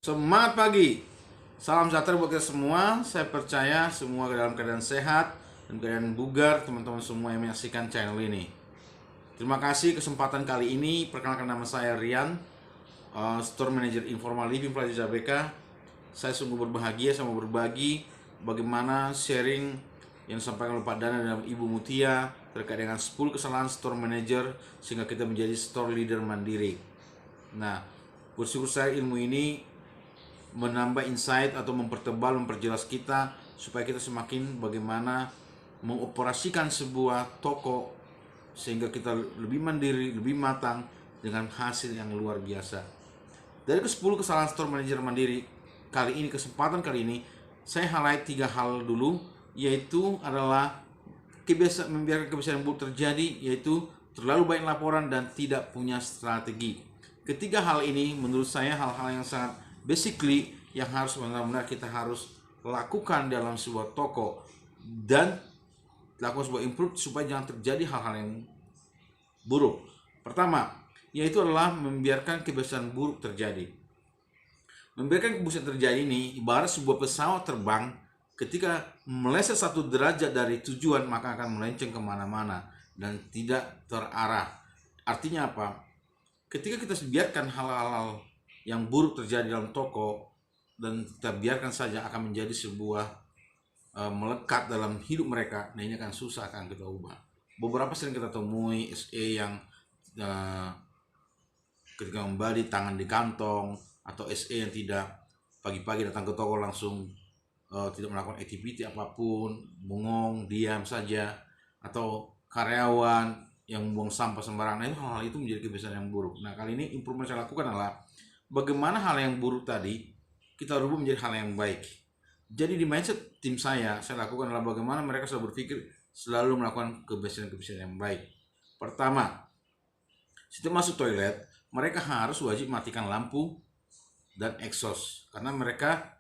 Semangat pagi, salam sejahtera buat kita semua. Saya percaya semua dalam keadaan sehat dan keadaan bugar, teman-teman semua yang menyaksikan channel ini. Terima kasih kesempatan kali ini. Perkenalkan, nama saya Rian, Store Manager Informal Living Plaza Jabeka. Saya sungguh berbahagia sama berbagi bagaimana sharing yang disampaikan oleh Pak Dana dan Ibu Mutia terkait dengan 10 kesalahan Store Manager sehingga kita menjadi Store Leader mandiri. Nah, bersyukur saya ilmu ini menambah insight atau memperjelas kita supaya kita semakin bagaimana mengoperasikan sebuah toko sehingga kita lebih mandiri, lebih matang dengan hasil yang luar biasa. Dari ke-10 kesalahan store manager mandiri kali ini, kesempatan kali ini saya highlight 3 hal dulu, yaitu adalah membiarkan kebiasaan buruk terjadi, yaitu terlalu banyak laporan dan tidak punya strategi. Ketiga hal ini menurut saya hal-hal yang sangat basically yang harus benar-benar kita harus lakukan dalam sebuah toko dan lakukan sebuah improve supaya jangan terjadi hal-hal yang buruk. Pertama, yaitu adalah membiarkan kebiasaan buruk terjadi. Membiarkan kebiasaan terjadi ini ibarat sebuah pesawat terbang, ketika meleset 1 derajat dari tujuan maka akan melenceng kemana-mana dan tidak terarah. Artinya apa? Ketika kita biarkan hal-hal yang buruk terjadi dalam toko dan kita biarkan saja, akan menjadi sebuah melekat dalam hidup mereka. Nah, ini akan susah akan kita ubah. Beberapa sering kita temui SE yang ketika kembali tangan di kantong, atau SE yang tidak pagi-pagi datang ke toko langsung tidak melakukan aktiviti apapun, bengong, diam saja, atau karyawan yang buang sampah sembarangan. Nah, hal-hal itu menjadi kebiasaan yang buruk. Nah, kali ini improvement saya lakukan adalah bagaimana hal yang buruk tadi kita rubah menjadi hal yang baik. Jadi di mindset tim saya lakukan adalah bagaimana mereka selalu berpikir selalu melakukan kebiasaan-kebiasaan yang baik. Pertama, setiap masuk toilet mereka harus wajib matikan lampu dan exhaust, karena mereka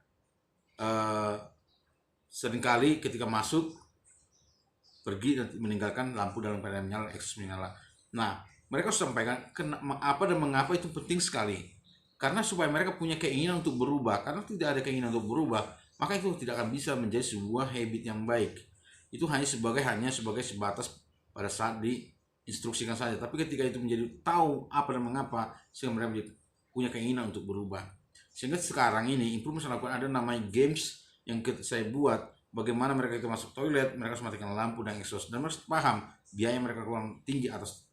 seringkali ketika masuk pergi dan meninggalkan lampu dalam keadaan menyala, exhaust menyala. Nah, mereka sampaikan apa dan mengapa itu penting sekali, karena supaya mereka punya keinginan untuk berubah. Karena tidak ada keinginan untuk berubah, maka itu tidak akan bisa menjadi sebuah habit yang baik. Itu hanya sebagai sebatas pada saat diinstruksikan saja. Tapi ketika itu menjadi tahu apa dan mengapa, sehingga mereka punya keinginan untuk berubah. Sehingga sekarang ini improvement saya lakukan, ada namanya games yang saya buat. Bagaimana mereka itu masuk toilet, mereka harus matikan lampu dan exhaust, dan mereka paham biaya mereka keluar tinggi atas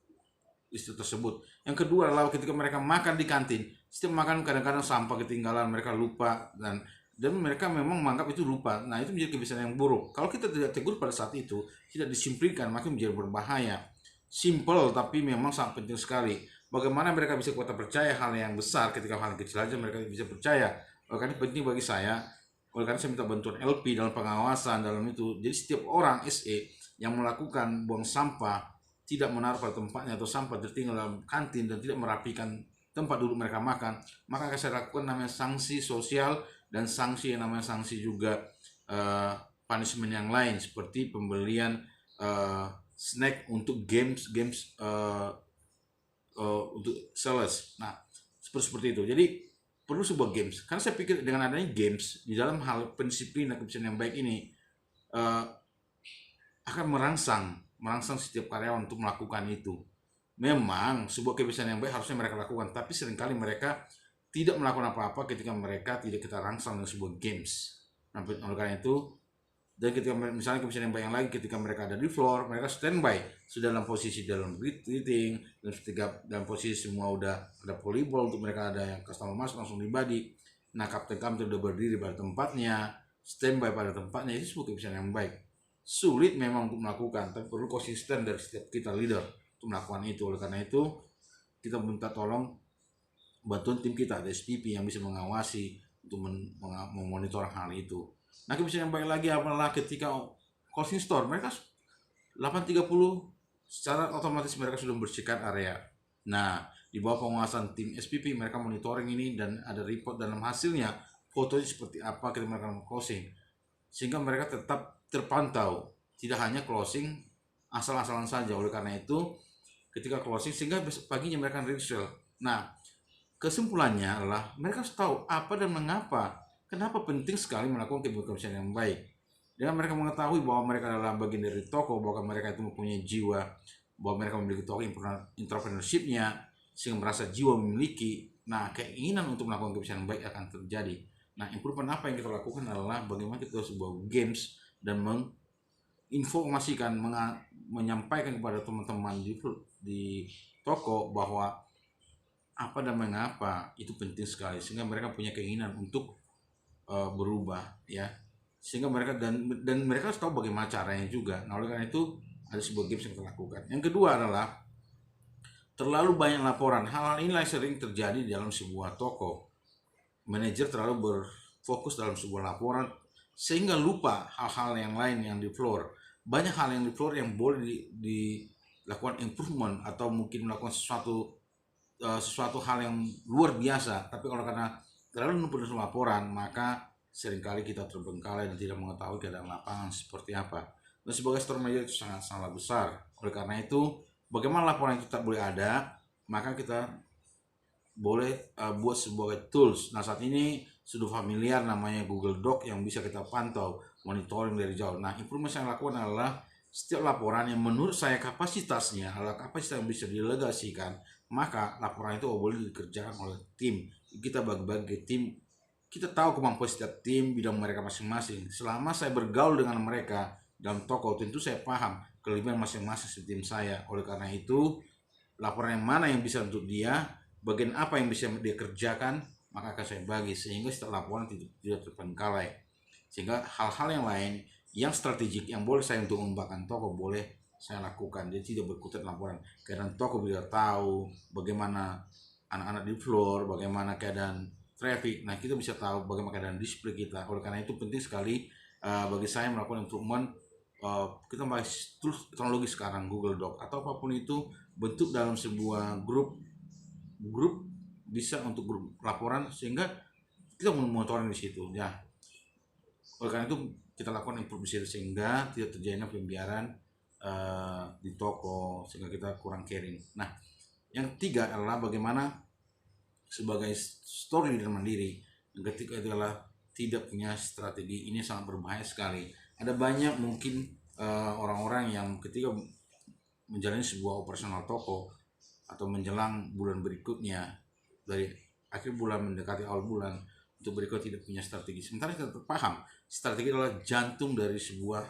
isu tersebut. Yang kedua adalah ketika mereka makan di kantin, setiap makan kadang-kadang sampah ketinggalan, mereka lupa dan mereka memang menganggap itu lupa. Nah, itu menjadi kebiasaan yang buruk. Kalau kita tidak tegur pada saat itu, tidak disiplinkan, maka menjadi berbahaya. Simple tapi memang sangat penting sekali. Bagaimana mereka bisa kuat percaya hal yang besar ketika hal kecil aja mereka bisa percaya. Oleh karena penting bagi saya, oleh karena saya minta bantuan LP dalam pengawasan dalam itu. Jadi setiap orang SE yang melakukan buang sampah, tidak menaruh pada tempatnya, atau sampah tertinggal dalam kantin dan tidak merapikan tempat duduk mereka makan, maka akan saya lakukan namanya sanksi sosial dan sanksi yang namanya sanksi juga punishment yang lain, seperti pembelian snack untuk games untuk sales. Nah, seperti itu. Jadi perlu sebuah games, karena saya pikir dengan adanya games di dalam hal pendisiplinan kebiasaan yang baik ini akan merangsang setiap karyawan untuk melakukan itu. Memang sebuah kebiasaan yang baik harusnya mereka lakukan, tapi seringkali mereka tidak melakukan apa-apa ketika mereka tidak kita rangsang dengan sebuah games. Nah, oleh karena itu, dan ketika misalnya kebiasaan yang baik yang lagi, ketika mereka ada di floor, mereka standby sudah dalam posisi dalam greeting, dan ketika dalam posisi semua udah ada volleyball untuk mereka, ada yang customer masuk langsung di body. Nah, kapten sudah berdiri pada tempatnya, standby pada tempatnya. Itu sebuah kebiasaan yang baik. Sulit memang untuk melakukan, tapi perlu konsisten dari setiap kita leader untuk melakukan itu. Oleh karena itu, kita minta tolong bantuan tim kita, ada SPP yang bisa mengawasi untuk memonitor hal itu. Nah, kebiasaan yang baik lagi adalah ketika closing store, mereka 8.30 secara otomatis mereka sudah membersihkan area. Nah, di bawah pengawasan tim SPP mereka monitoring ini dan ada report dalam hasilnya, fotonya seperti apa ketika mereka closing, sehingga mereka tetap terpantau, tidak hanya closing asal-asalan saja. Oleh karena itu, ketika closing sehingga besok paginya mereka resell. Nah, kesimpulannya adalah mereka harus tahu apa dan mengapa, kenapa penting sekali melakukan kebersihan yang baik. Dengan mereka mengetahui bahwa mereka adalah bagian dari toko, bahwa mereka itu mempunyai jiwa, bahwa mereka memiliki toko entrepreneurship-nya, sehingga merasa jiwa memiliki, nah keinginan untuk melakukan kebersihan baik akan terjadi. Nah, improvement apa yang kita lakukan adalah bagaimana kita sebuah games dan menginformasikan, menyampaikan kepada teman-teman di toko bahwa apa dan mengapa itu penting sekali, sehingga mereka punya keinginan untuk berubah, ya, sehingga mereka dan mereka harus tahu bagaimana caranya juga. Nah, oleh karena itu ada sebuah games yang kita lakukan. Yang kedua adalah terlalu banyak laporan. Hal-hal inilah yang sering terjadi di dalam sebuah toko. Manajer terlalu berfokus dalam sebuah laporan sehingga lupa hal-hal yang lain yang di floor. Banyak hal yang di floor yang boleh dilakukan improvement atau mungkin melakukan sesuatu hal yang luar biasa. Tapi kalau karena terlalu numpuk dalam laporan, maka seringkali kita terbengkalai dan tidak mengetahui keadaan lapangan seperti apa. Dan sebagai store manager itu sangat besar. Oleh karena itu, bagaimana laporan itu tak boleh ada, maka kita boleh buat sebuah tools. Nah, saat ini sudah familiar namanya Google Doc yang bisa kita pantau, monitoring dari jauh. Nah, informasi yang lakukan adalah setiap laporan yang menurut saya kapasitasnya adalah kapasitas yang bisa didelegasikan, maka laporan itu boleh dikerjakan oleh tim. Kita bagi-bagi tim, kita tahu kemampuan setiap tim, bidang mereka masing-masing. Selama saya bergaul dengan mereka dalam toko, tentu saya paham kelebihan masing-masing tim saya. Oleh karena itu, laporan yang mana yang bisa untuk dia, bagian apa yang bisa dia kerjakan, maka akan saya bagi sehingga setiap laporan tidak terbengkalai. Sehingga hal-hal yang lain yang strategik yang boleh saya untuk mengembangkan toko boleh saya lakukan. Jadi tidak berkutat laporan. Keadaan toko bisa tahu bagaimana anak-anak di floor, bagaimana keadaan traffic. Nah, kita bisa tahu bagaimana keadaan display kita. Oleh karena itu penting sekali bagi saya melakukan improvement. Kita bahas tools teknologi sekarang, Google Doc atau apapun itu, bentuk dalam sebuah grup bisa untuk grup laporan sehingga kita monitoring di situ, ya. Oleh karena itu kita lakukan improvisasi sehingga tidak terjadi pembiaran di toko, sehingga kita kurang caring. Nah, yang ketiga adalah bagaimana sebagai store leader mandiri. Yang ketiga adalah tidak punya strategi. Ini sangat berbahaya sekali. Ada banyak mungkin orang-orang yang ketika menjalani sebuah operasional toko atau menjelang bulan berikutnya, dari akhir bulan mendekati awal bulan, untuk berikut tidak punya strategi. Sementara kita paham strategi adalah jantung dari sebuah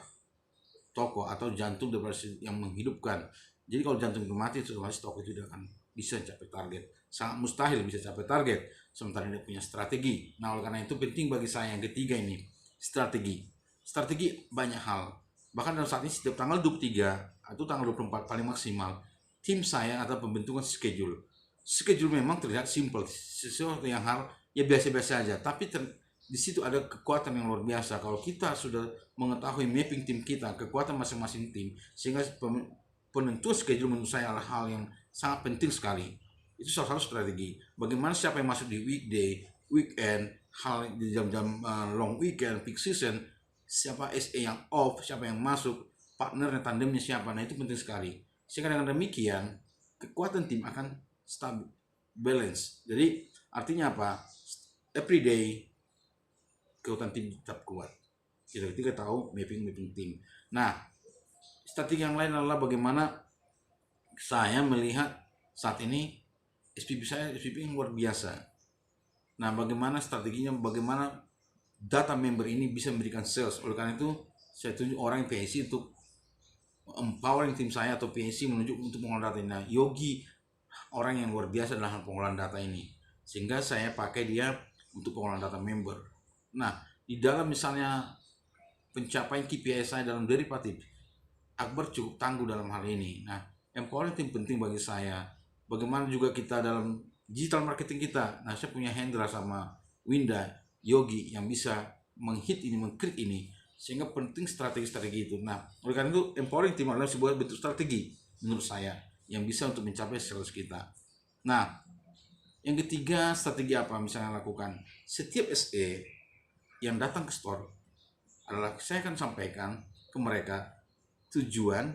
toko atau jantung dari yang menghidupkan. Jadi kalau jantung itu mati, otomatis toko itu tidak akan bisa capai target. Sangat mustahil bisa capai target sementara tidak punya strategi. Nah, oleh karena itu penting bagi saya yang ketiga ini, strategi. Strategi banyak hal. Bahkan dalam saat ini setiap tanggal 23 atau tanggal 24 paling maksimal, tim saya atau pembentukan schedule. Schedule memang terlihat simple, sesuatu yang hal ya biasa-biasa aja, tapi di situ ada kekuatan yang luar biasa kalau kita sudah mengetahui mapping tim kita, kekuatan masing-masing tim, sehingga penentuan schedule menurut saya adalah hal yang sangat penting sekali. Itu salah satu strategi. Bagaimana siapa yang masuk di weekday, weekend, hal di jam-jam long weekend, peak season, siapa SE yang off, siapa yang masuk, partner dan tandemnya siapa. Nah, itu penting sekali. Sehingga dengan demikian kekuatan tim akan stabil, balance. Jadi artinya apa? Everyday kekuatan tim tetap kuat. Kita tahu mapping tim. Nah, strategi yang lain adalah bagaimana saya melihat saat ini SPP saya yang luar biasa. Nah, bagaimana strateginya, bagaimana data member ini bisa memberikan sales. Oleh karena itu saya tunjuk orang PSC untuk empowering tim saya, atau PSC menunjuk untuk mengolah data ini. Nah, Yogi orang yang luar biasa dalam pengolahan data ini, sehingga saya pakai dia untuk pengolahan data member. Nah, di dalam misalnya pencapaian KPI saya dalam derivatif, Akbar cukup tangguh dalam hal ini. Nah, empowering tim penting bagi saya. Bagaimana juga kita dalam digital marketing kita. Nah, saya punya Hendra sama Winda, Yogi yang bisa menghit ini, mengkrit ini, sehingga penting strategi-strategi itu. Nah, oleh karena itu empowering tim adalah sebuah bentuk strategi menurut saya yang bisa untuk mencapai sales kita. Nah, yang ketiga, strategi apa misalnya lakukan? Setiap SE yang datang ke store adalah saya akan sampaikan ke mereka tujuan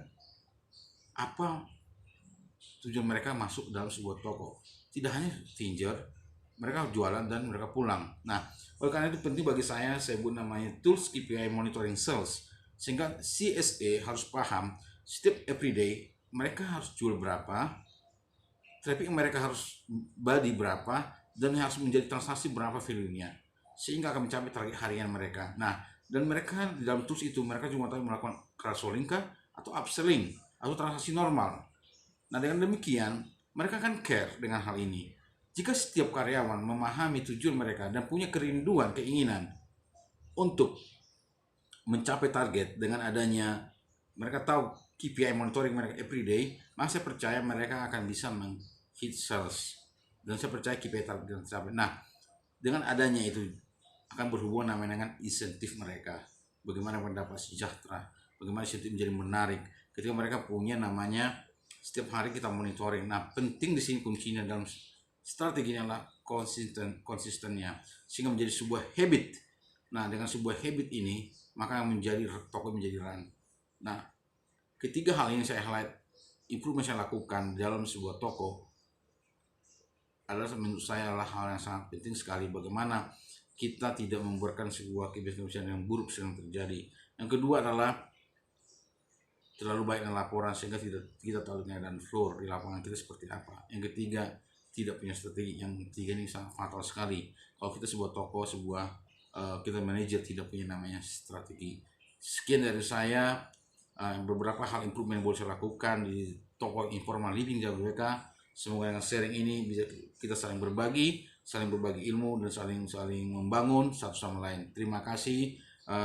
apa, tujuan mereka masuk dalam sebuah toko. Tidak hanya Finger, mereka jualan dan mereka pulang. Nah, oleh karena itu penting bagi saya buat namanya tools KPI monitoring sales, sehingga CSA harus paham setiap everyday mereka harus jual berapa, traffic mereka harus body berapa, dan harus menjadi transaksi berapa value-nya, sehingga akan mencapai target harian mereka. Nah, dan mereka di dalam tools itu mereka juga tahu melakukan cross-selling kah, atau upselling, atau transaksi normal. Nah, dengan demikian mereka akan care dengan hal ini. Jika setiap karyawan memahami tujuan mereka dan punya kerinduan, keinginan untuk mencapai target dengan adanya mereka tahu KPI monitoring mereka everyday, maka saya percaya mereka akan bisa hit sales, dan saya percaya KPI target tercapai. Nah, dengan adanya itu akan berhubungan namanya dengan insentif mereka, bagaimana mendapat sejahtera, bagaimana insentif menjadi menarik ketika mereka punya namanya setiap hari kita monitoring. Nah, penting di sini kuncinya dalam strateginya adalah konsistennya, sehingga menjadi sebuah habit. Nah, dengan sebuah habit ini maka menjadi toko menjadi run. Nah, ketiga hal ini saya highlight improvement saya lakukan dalam sebuah toko adalah menurut saya adalah hal yang sangat penting sekali, bagaimana kita tidak membuatkan sebuah kebiasaan yang buruk sedang terjadi. Yang kedua adalah terlalu baik dengan laporan sehingga tidak tahu keadaan floor di lapangan kita seperti apa. Yang ketiga, tidak punya strategi. Yang ketiga ini sangat fatal sekali kalau kita sebuah toko, kita manajer tidak punya namanya strategi. Sekian dari saya, beberapa hal improvement yang boleh saya lakukan di toko informal living JWK. Semoga dengan sharing ini bisa kita saling berbagi ilmu dan saling membangun satu sama lain. Terima kasih.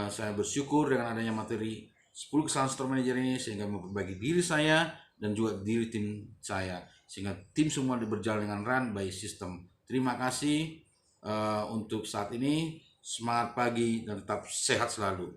Saya bersyukur dengan adanya materi 10 kesalahan store manager ini, sehingga memperbaiki diri saya dan juga diri tim saya, sehingga tim semua berjalan dengan run by system. Terima kasih untuk saat ini. Semangat pagi dan tetap sehat selalu.